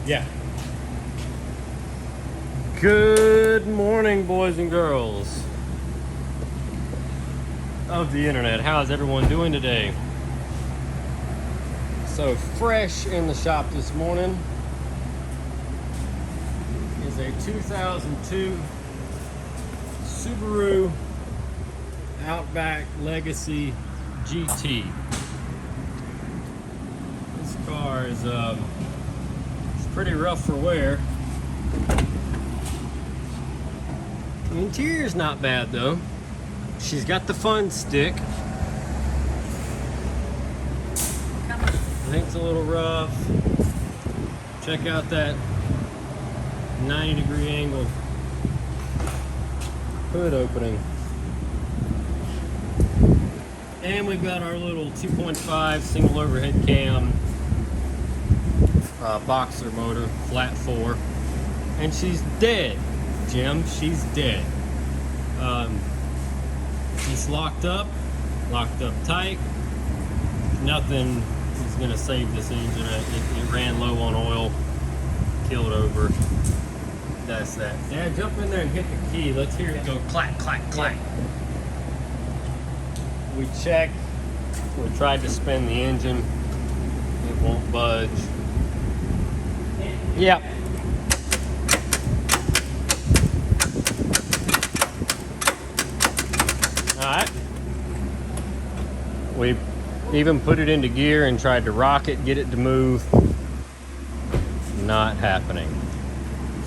Yeah. Good morning, boys and girls of the internet. How's everyone doing today? So fresh in the shop this morning is a 2002 Subaru Outback Legacy GT. This car is it's pretty rough for wear. The interior's not bad though. She's got the fun stick. I think it's a little rough. Check out that 90-degree angle hood opening. And we've got our little 2.5 single overhead cam boxer motor, flat 4. And she's dead, Jim. She's dead. It's locked up tight. Nothing is going to save this engine. It ran low on oil, killed over. That's that. Dad, jump in there and hit the key. Let's hear it go clack, clack, clack. We checked. We tried to spin the engine. It won't budge. Yep. Alright. We even put it into gear and tried to rock it, get it to move. Not happening.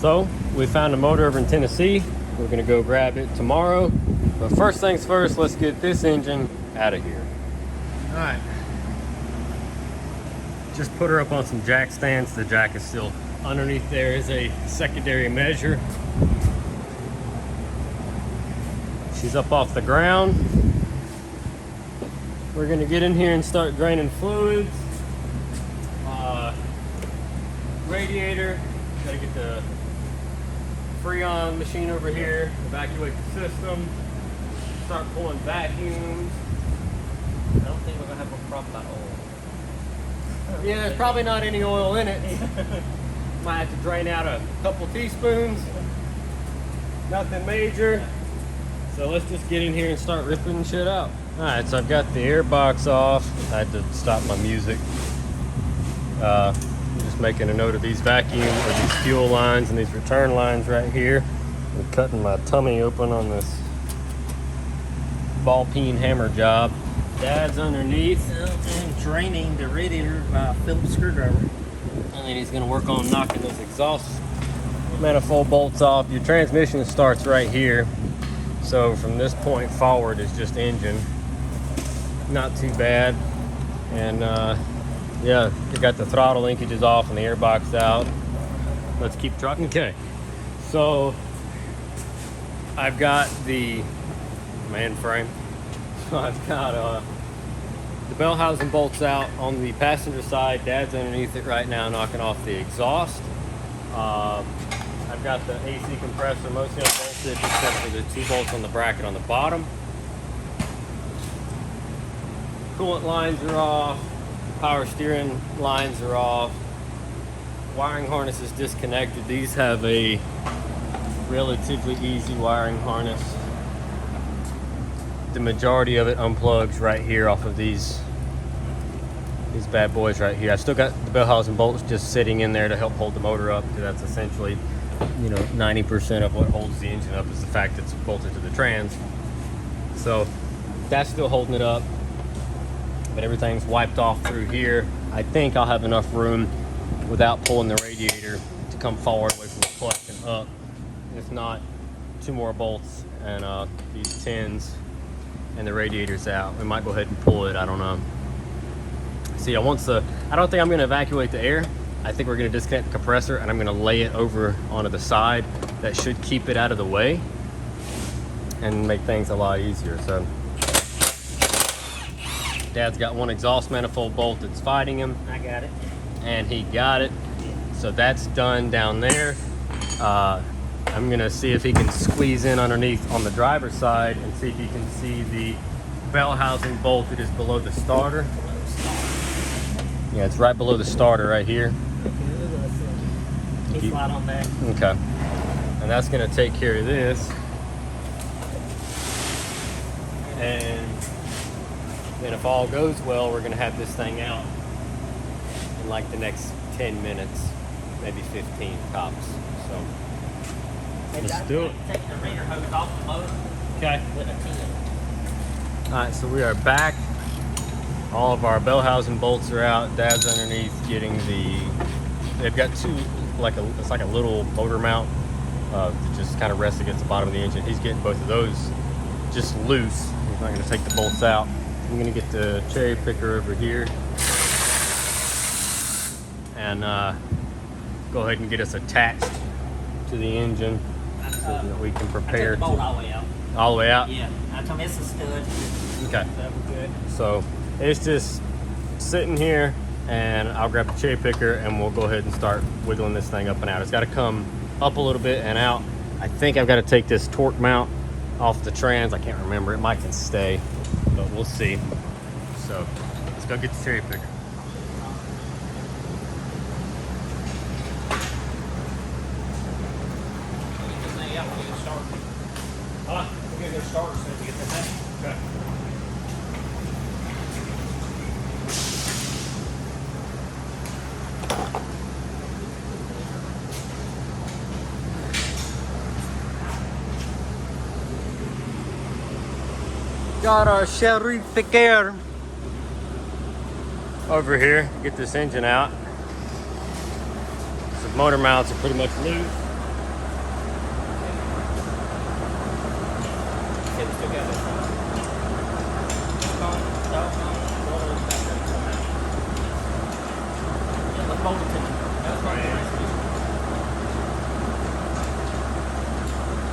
So, we found a motor over in Tennessee. We're going to go grab it tomorrow. But first things first, let's get this engine out of here. Alright. Just put her up on some jack stands. The jack is still underneath. There is a secondary measure. She's up off the ground. We're going to get in here and start draining fluids. Radiator. Got to get the Freon machine over here. Evacuate the system. Start pulling vacuums. I don't think we're going to have a problem about oil. Yeah, there's probably not any oil in it. Might have to drain out a couple teaspoons. Nothing major. So let's just get in here and start ripping shit out. Alright, so I've got the air box off. I had to stop my music. I'm just making a note of these vacuum or these fuel lines and these return lines right here. I'm cutting my tummy open on this ball peen hammer job. Dad's underneath. And draining the radiator by a Phillips screwdriver. And then he's going to work on knocking those exhaust manifold bolts off. Your transmission starts right here. So from this point forward is just engine. Not too bad. And yeah, you got the throttle linkages off and the airbox out. Let's keep trucking. Okay, so I've got the man frame. So I've got the bell housing bolts out on the passenger side. Dad's underneath it right now knocking off the exhaust. I've got the AC compressor mostly unbolted except for the 2 bolts on the bracket on the bottom. Coolant lines are off. Power steering lines are off. Wiring harness is disconnected. These have a relatively easy wiring harness. The majority of it unplugs right here off of these bad boys right here. I've still got the bell housing bolts just sitting in there to help hold the motor up, because that's essentially, 90% of what holds the engine up is the fact that it's bolted to the trans. So that's still holding it up, but everything's wiped off through here. I think I'll have enough room without pulling the radiator to come forward away from the clutch and up. If not, 2 more bolts and these tins and the radiator's out. We might go ahead and pull it, I don't know. See, I don't think I'm going to evacuate the air. I think we're going to disconnect the compressor and I'm going to lay it over onto the side. That should keep it out of the way and make things a lot easier. So Dad's got one exhaust manifold bolt that's fighting him. I got it. And he got it. So that's done down there. I'm going to see if he can squeeze in underneath on the driver's side and see if he can see the bell housing bolt that is below the starter. Yeah, it's right below the starter right here. He slide on there. Okay. And that's gonna take care of this. And then if all goes well, we're gonna have this thing out in like the next 10 minutes, maybe 15 tops. So let's do it. Take the rear hose off the motor. Okay. With a 10. All right, so we are back. All of our bell housing bolts are out. Dad's underneath getting they've got two, it's like a little motor mount that just kind of rests against the bottom of the engine. He's getting both of those just loose. He's not gonna take the bolts out. I'm gonna get the cherry picker over here and go ahead and get us attached to the engine so that we can prepare. I took the bolt all the way out. All the way out? Yeah, I told him it's a stud. Okay. That was good. So it's just sitting here, and I'll grab the cherry picker and we'll go ahead and start wiggling this thing up and out. It's got to come up a little bit and out. I think I've got to take this torque mount off the trans. I can't remember. It might can stay, but we'll see. So let's go get the cherry picker. We'll get their starter so we get this out. Okay. Got our cherry picker over here. Get this engine out. The motor mounts are pretty much loose.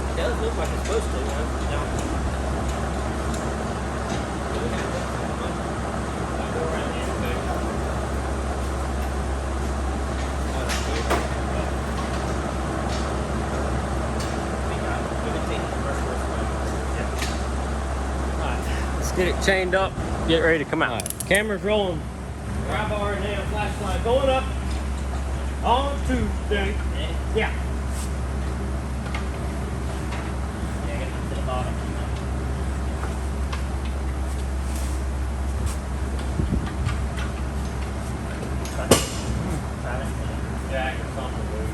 It does look like it's supposed to, Let's get it chained up, get ready to come out. Camera's rolling. Dry bar and now flashlight going up. On Tuesday. Yeah. Yeah, get to the bottom. Jack or something, dude.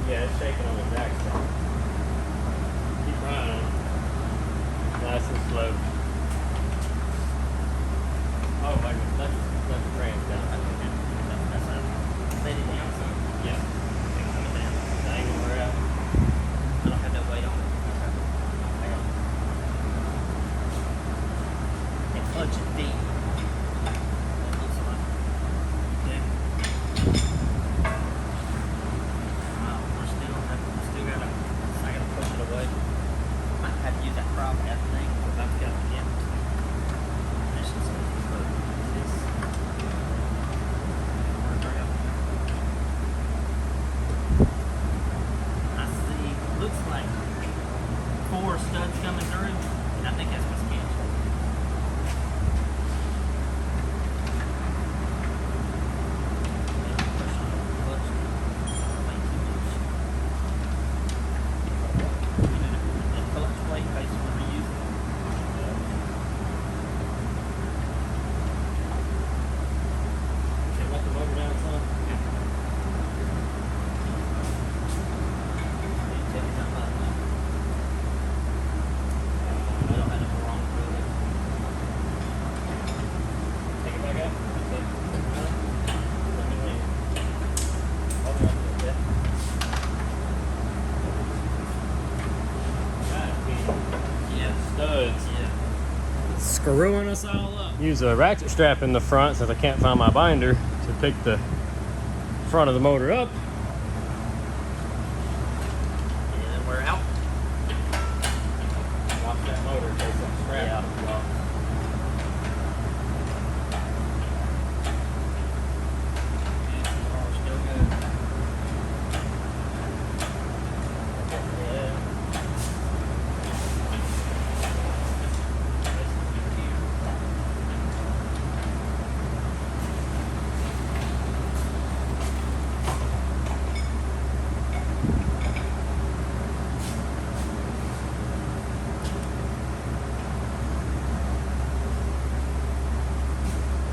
Yeah, it's shaking on the jack stand. Keep running. Nice and slow. Oh my goodness, let the trans down. Let it down some. Yeah. Take it down. The angle we're at. I don't have no weight on it. Hang on. And punch it deep. That looks like. Yeah. We're still gotta, I gotta push it away. Might have to use that prop that thing, but I've got it again. This is this. I see, looks like 4 studs coming through, and I think that's what's canceled. screwing us all up. Use a ratchet strap in the front since I can't find my binder to pick the front of the motor up. And then we're out. Drop that motor, take that strap out of the block. Still good. Yeah.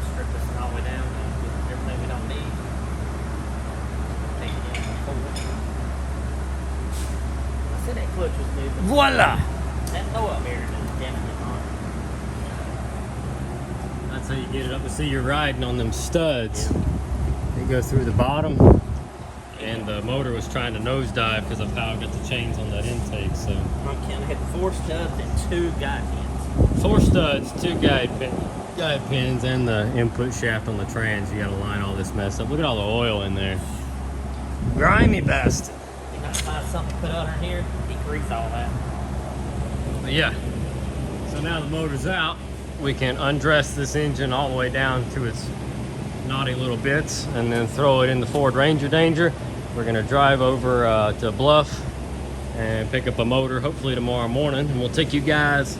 Strip this all the way down, get everything we don't need. Take it in forward. I said that clutch was moving. Voila! That throw up here is definitely on. That's how you get it up to see you're riding on them studs. They go through the bottom, and the motor was trying to nosedive because of how I got the chains on that intake. So I'm counting. I had 4 studs and 2 guide pins. 4 studs, 2 guide pins, and the input shaft on the trans. You got to line all this mess up. Look at all the oil in there. Grimy bastard. You got to find something to put under here. He greased all that. But yeah. So now the motor's out. We can undress this engine all the way down to its naughty little bits and then throw it in the Ford Ranger Danger. We're gonna drive over to Bluff and pick up a motor hopefully tomorrow morning, and we'll take you guys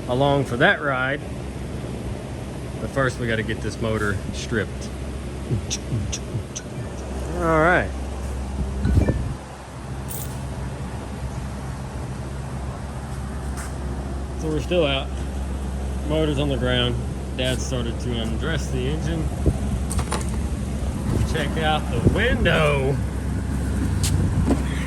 along for that ride. But first we got to get this motor stripped. All right. So we're still out. Motor's on the ground. Dad started to undress the engine. Check out the window.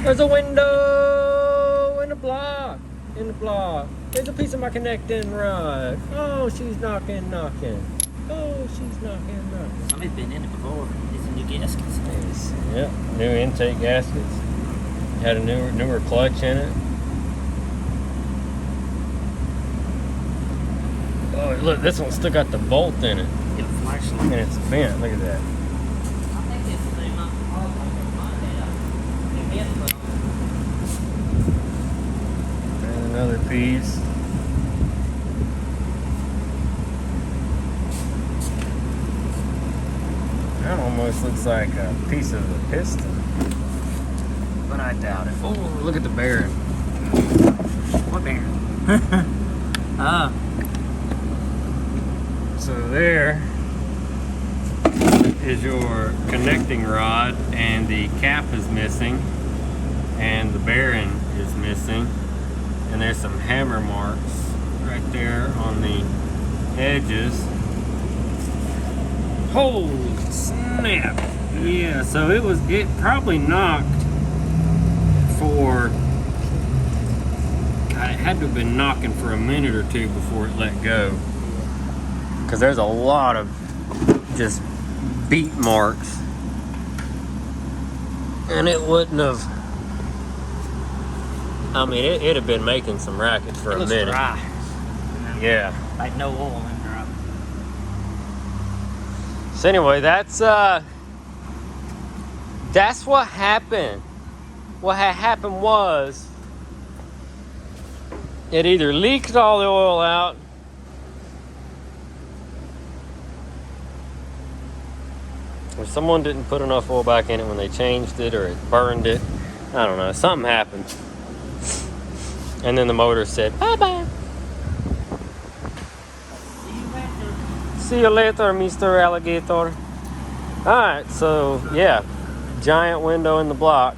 There's a window in the block. In the block. There's a piece of my connecting rod. Oh, she's knocking. Oh, she's knocking. Somebody's been in it before. These are new gaskets. Yep, new intake gaskets. Had a newer clutch in it. Oh, look, this one still got the bolt in it. Get a flashlight. And it's bent. Look at that. I think this is not all of them. And another piece. That almost looks like a piece of the piston. But I doubt it. Oh, look at the bearing. What bearing? So there is your connecting rod, and the cap is missing, and the bearing is missing, and there's some hammer marks right there on the edges. Holy snap! Yeah, so it probably knocked for, God, it had to have been knocking for a minute or two before it let go. Because there's a lot of just beat marks, and it wouldn't have, I mean, it'd have been making some rackets for a minute. Dry. Yeah. Like no oil in there. So anyway, that's what happened. What had happened was it either leaked all the oil out, or someone didn't put enough oil back in it when they changed it, or it burned it. I don't know. Something happened. And then the motor said, bye-bye. See you later, Mr. Alligator. Alright, so, yeah. Giant window in the block.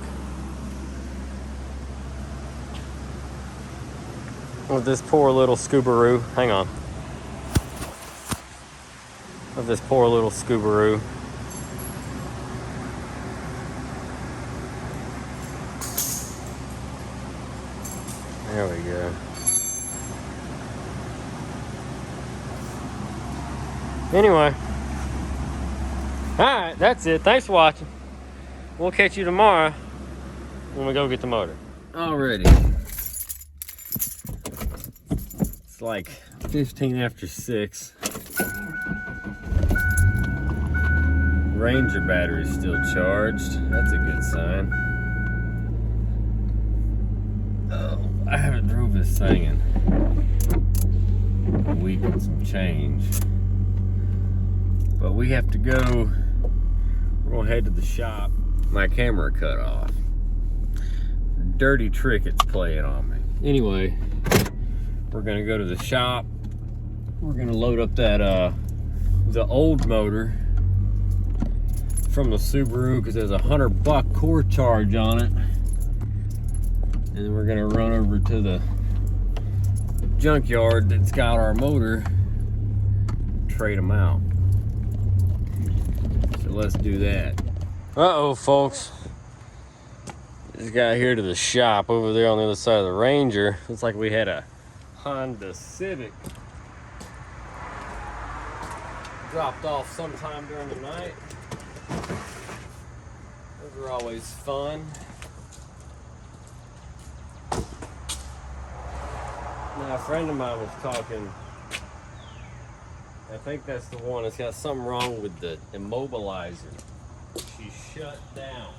With this poor little Subaru. Hang on. Of this poor little Subaru. There we go. Anyway. Alright, that's it. Thanks for watching. We'll catch you tomorrow when we go get the motor. Alrighty. It's like 15 after 6. Ranger battery's still charged. That's a good sign. Oh, I haven't drove this thing in a week and some change. But we have to go. We're gonna head to the shop. My camera cut off. Dirty trick it's playing on me. Anyway, we're gonna go to the shop. We're gonna load up that the old motor from the Subaru because there's a $100 core charge on it. And then we're gonna run over to the junkyard that's got our motor, trade them out. So let's do that. Uh-oh, folks. Just got here to the shop over there on the other side of the Ranger. Looks like we had a Honda Civic dropped off sometime during the night. Those are always fun. Now, a friend of mine was talking. I think that's the one that's got something wrong with the immobilizer. She shut down.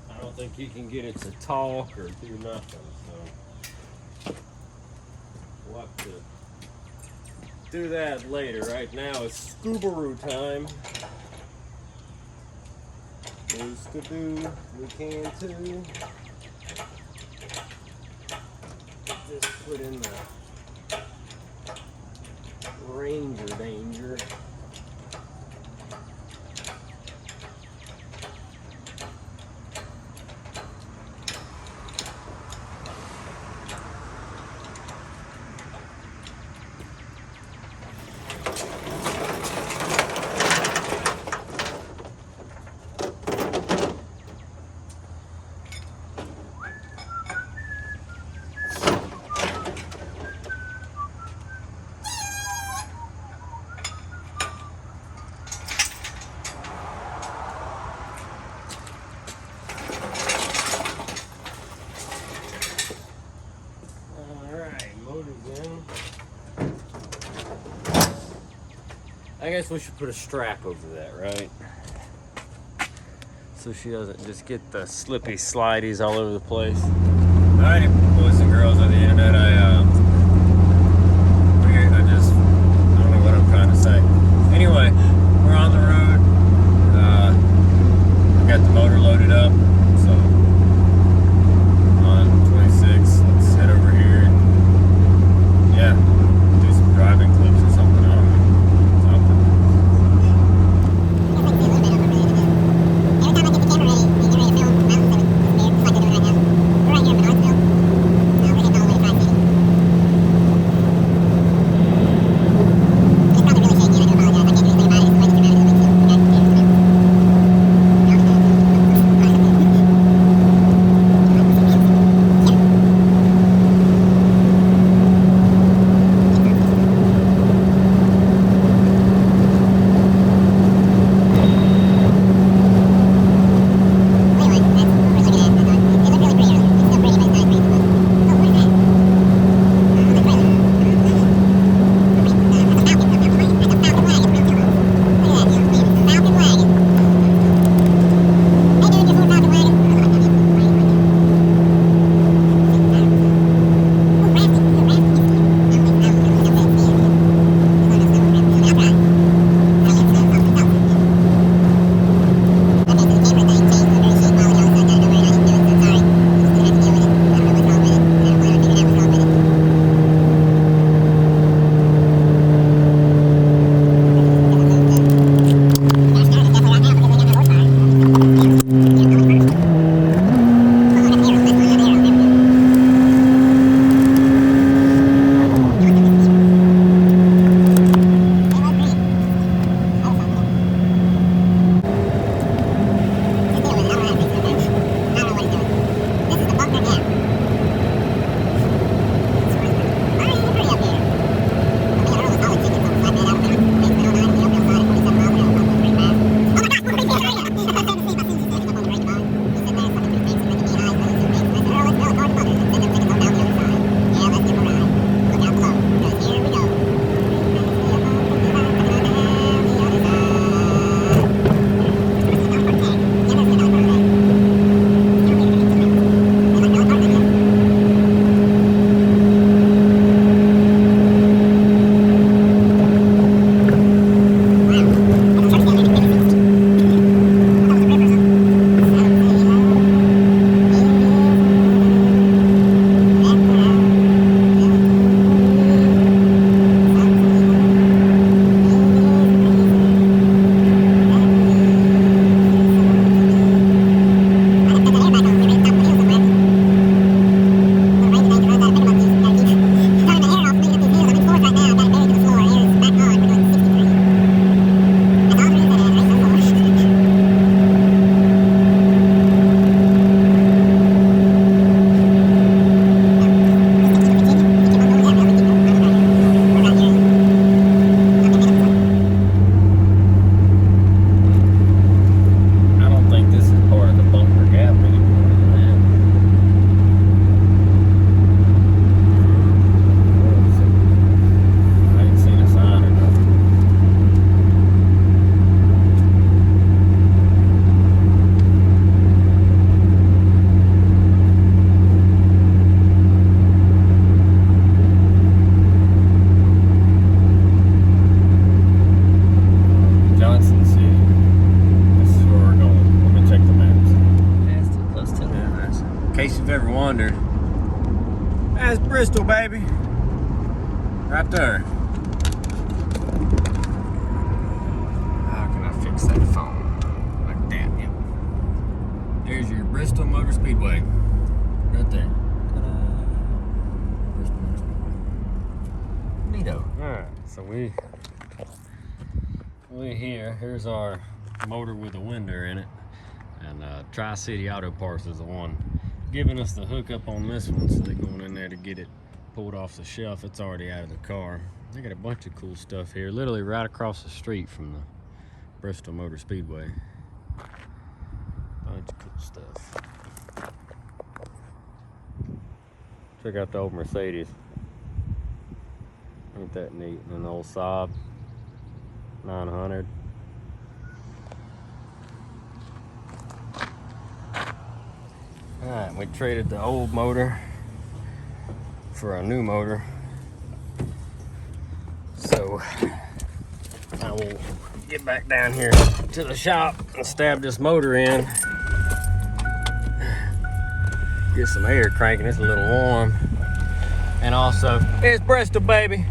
I don't think you can get it to talk or do nothing, so we'll have to do that later. Right now it's Subaru time. Things to do, we can too. Just put in the Ranger danger. I guess we should put a strap over that, right? So she doesn't just get the slippy slideys all over the place. Alrighty, boys and girls on the internet, I don't know what I'm trying to say. Anyway, we're on the road. We got the motor loaded up, so on 26, let's head over here and yeah, do some driving clips or something. I don't know. wonder. That's Bristol, baby. Right there. How can I fix that phone? Like that, yep. There's your Bristol Motor Speedway. Right there. Bristol Motor Speedway. Neato. Alright, so we here. Here's our motor with a window in it. And TriCity Auto Parts is the one giving us the hookup on this one, so they're going in there to get it pulled off the shelf. It's already out of the car. They got a bunch of cool stuff here, literally right across the street from the Bristol Motor Speedway. Bunch of cool stuff. Check out the old Mercedes. Ain't that neat? And the old Saab 900. Alright, we traded the old motor for a new motor. So I will get back down here to the shop and stab this motor in. Get some air cranking, it's a little warm. And also, it's Bristol, baby.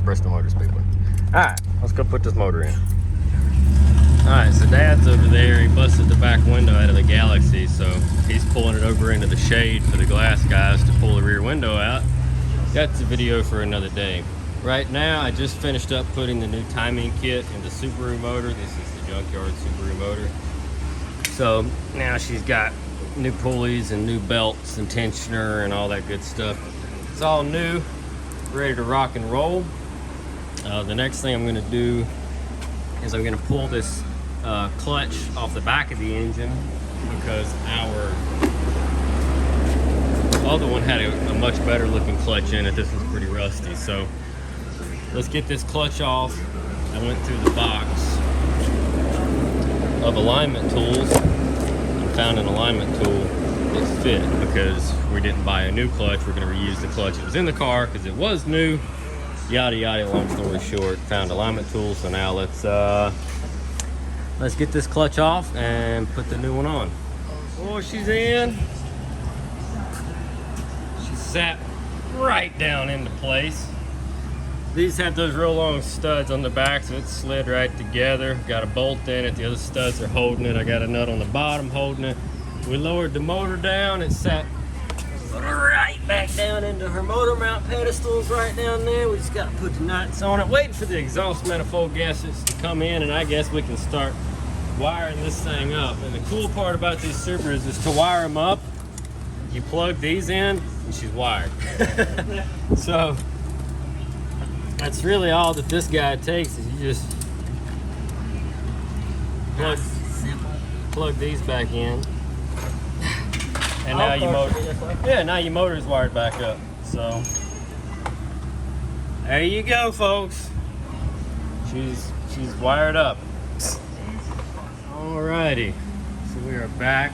Bristol Motor Speedway. Alright, let's go put this motor in. Alright, so Dad's over there. He busted the back window out of the Galaxy, so he's pulling it over into the shade for the glass guys to pull the rear window out. That's a video for another day. Right now, I just finished up putting the new timing kit in the Subaru motor. This is the Junkyard Subaru motor. So now she's got new pulleys and new belts and tensioner and all that good stuff. It's all new, ready to rock and roll. The next thing I'm going to do is I'm going to pull this clutch off the back of the engine, because our other one had a much better looking clutch in it. This was pretty rusty, so let's get this clutch off. I went through the box of alignment tools and found an alignment tool that fit, because we didn't buy a new clutch. We're going to reuse the clutch that was in the car because it was new. Yada yada, long story short, found alignment tools. So now let's get this clutch off and put the new one on. Oh, she's in. She sat right down into place. These have those real long studs on the back, so it slid right together. Got a bolt in it, the other studs are holding it. I got a nut on the bottom holding it. We lowered the motor down, it sat right back down into her motor mount pedestals right down there. We just got to put the nuts on it, waiting for the exhaust manifold gaskets to come in, and I guess we can start wiring this thing up. And the cool part about these Subarus is to wire them up, you plug these in and she's wired. So that's really all that this guy takes, is you just plug these back in. And now your motor is wired back up. So there you go, folks. She's wired up. Alrighty, so we are back.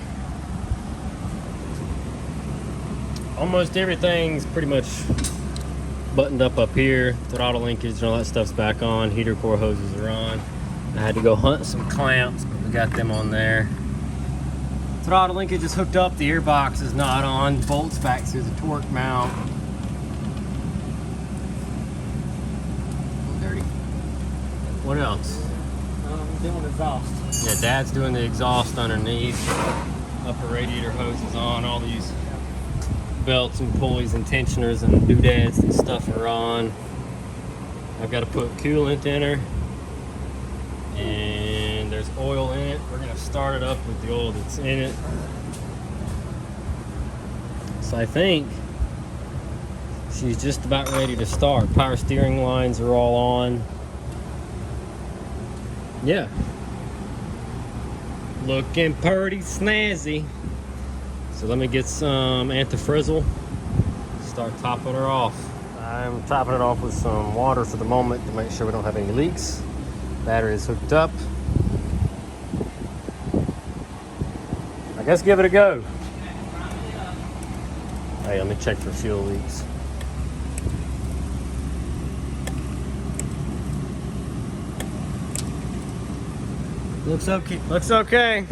Almost everything's pretty much buttoned up here. Throttle linkage and all that stuff's back on. Heater core hoses are on. I had to go hunt some clamps, but we got them on there. Throttle linkage is hooked up, the airbox is not on. Bolts back to the torque mount. Dirty. What else? I'm doing exhaust. Yeah, Dad's doing the exhaust underneath. Upper radiator hose is on. All these belts and pulleys and tensioners and doodads and stuff are on. I've got to put coolant in her. And there's oil in it. We're gonna start it up with the oil that's in it. So I think she's just about ready to start. Power steering lines are all on. Yeah. Looking pretty snazzy. So let me get some antifrizzle. Start topping her off. I'm topping it off with some water for the moment to make sure we don't have any leaks. Battery is hooked up. I guess give it a go. Hey, let me check for fuel leaks. Looks okay. Looks okay.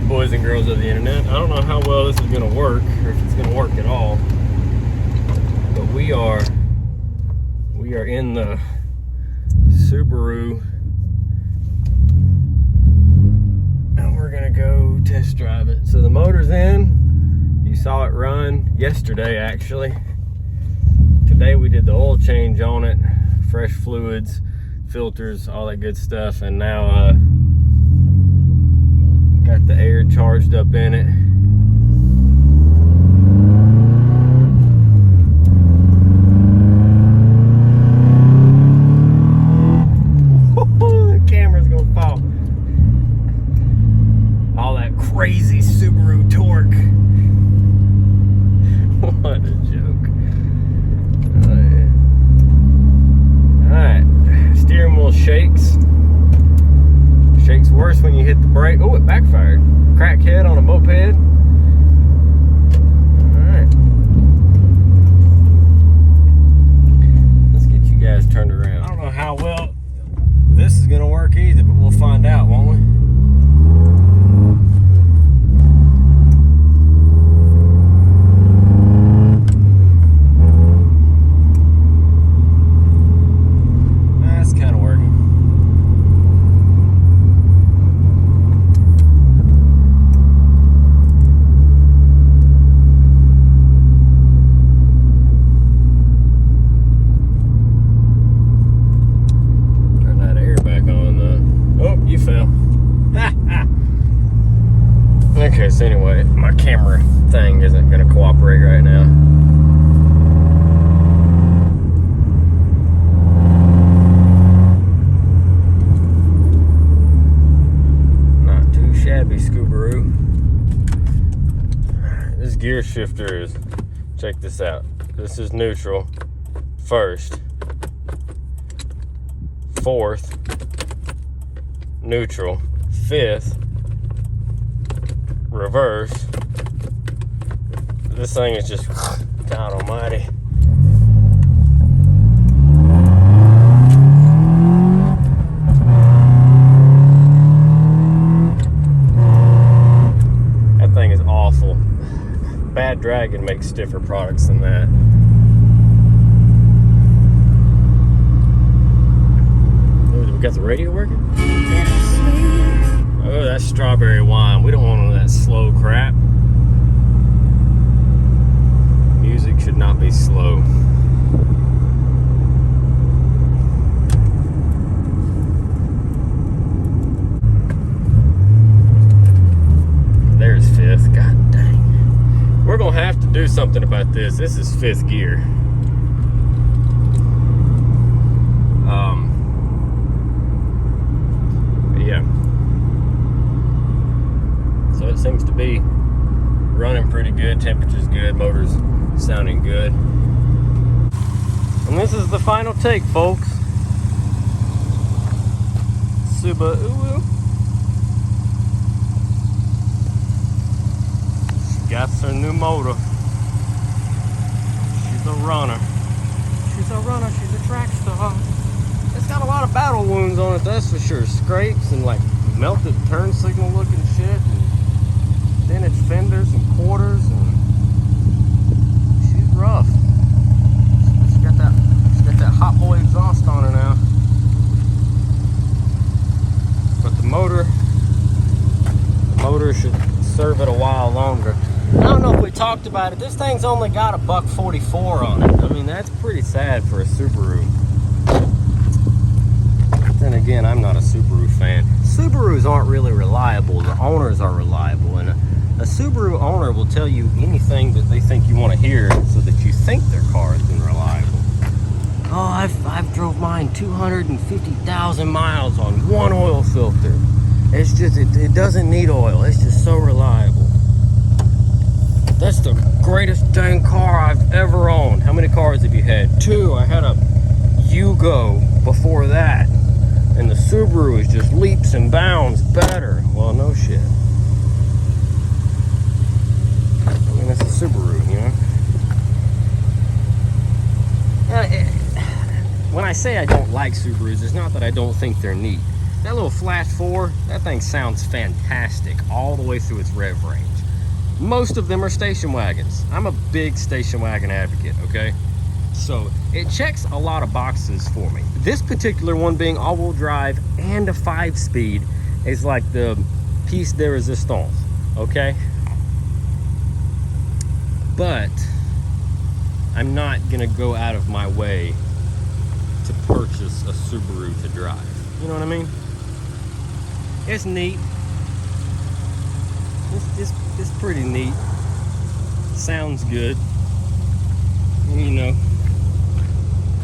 Alright, boys and girls of the internet, I don't know how well this is going to work, or if it's going to work at all, but we are in the Subaru, and we're going to go test drive it. So the motor's in. You saw it run yesterday, actually. Today we did the oil change on it, fresh fluids, filters, all that good stuff, and now got the air charged up in it. The camera's gonna fall. All that crazy Subaru torque. What a joke. Alright, steering wheel shakes. Shakes worse when you hit the brake. Oh, it backfired. Crackhead on a moped. Alright. Let's get you guys turned around. I don't know how well this is gonna work either, but we'll find out, won't we? That's kind of working. Okay, so anyway, my camera thing isn't going to cooperate right now. Not too shabby, Subaru. This gear shifter is, check this out. This is neutral, first, fourth, neutral, fifth, reverse. This thing is just, God almighty. That thing is awful. Bad Dragon makes stiffer products than that. Oh, we got the radio working? Oh, that's strawberry wine. We don't want none of that slow crap. Music should not be slow. There's fifth. God dang. We're going to have to do something about this. This is fifth gear. Yeah. So it seems to be running pretty good, temperature's good, motor's sounding good. And this is the final take, folks. Subaru. She got her new motor. She's a runner. She's a runner, she's a track star. It's got a lot of battle wounds on it, that's for sure. Scrapes and like melted turn signal looking shit. And dented fenders and quarters, and she's rough. She's got that hot boy exhaust on her now. But the motor should serve it a while longer. I don't know if we talked about it. This thing's only got a $144 on it. I mean, that's pretty sad for a Subaru. Then again, I'm not a Subaru fan. Subarus aren't really reliable. The owners are reliable, and a Subaru owner will tell you anything that they think you want to hear so that you think their car has been reliable. Oh, I've drove mine 250,000 miles on one oil filter. It's just, it doesn't need oil. It's just so reliable. That's the greatest dang car I've ever owned. How many cars have you had? 2. I had a Yugo before that. And the Subaru is just leaps and bounds better. Well, no shit. I mean, it's a Subaru, you know? When I say I don't like Subarus, it's not that I don't think they're neat. That little Flash 4, that thing sounds fantastic all the way through its rev range. Most of them are station wagons. I'm a big station wagon advocate, okay? So it checks a lot of boxes for me. This particular one being all-wheel drive and a 5-speed is like the piece de resistance, okay? But I'm not gonna go out of my way to purchase a Subaru to drive. You know what I mean? It's neat. It's pretty neat. Sounds good. You know,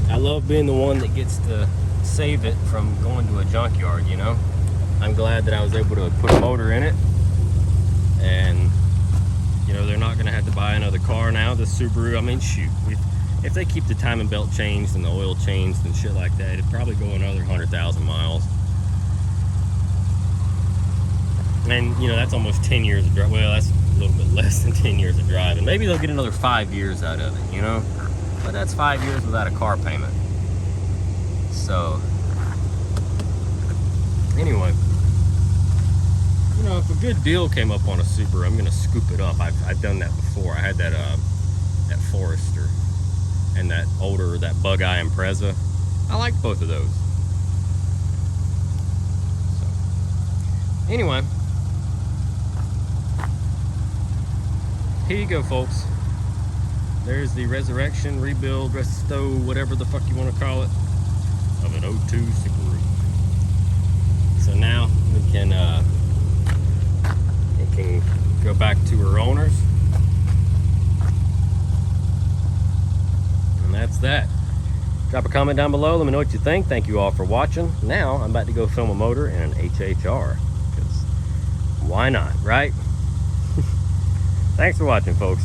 I love being the one that gets to save it from going to a junkyard, you know? I'm glad that I was able to put a motor in it. And, you know, they're not gonna have to buy another car now. The Subaru, I mean, shoot. If they keep the timing belt changed and the oil changed and shit like that, it'd probably go another 100,000 miles. And, you know, that's almost 10 years of driving. Well, that's a little bit less than 10 years of driving. Maybe they'll get another 5 years out of it, you know? But that's 5 years without a car payment. So, anyway. You know, if a good deal came up on a Subaru, I'm going to scoop it up. I've done that before. I had that Forester and that Bug-Eye Impreza. I liked both of those. So, anyway. Here you go, folks. There's the resurrection, rebuild, resto, whatever the fuck you want to call it, of an 02 Subaru. So now we can it can go back to her owners. And that's that. Drop a comment down below. Let me know what you think. Thank you all for watching. Now I'm about to go film a motor in an HHR. Because why not, right? Thanks for watching, folks.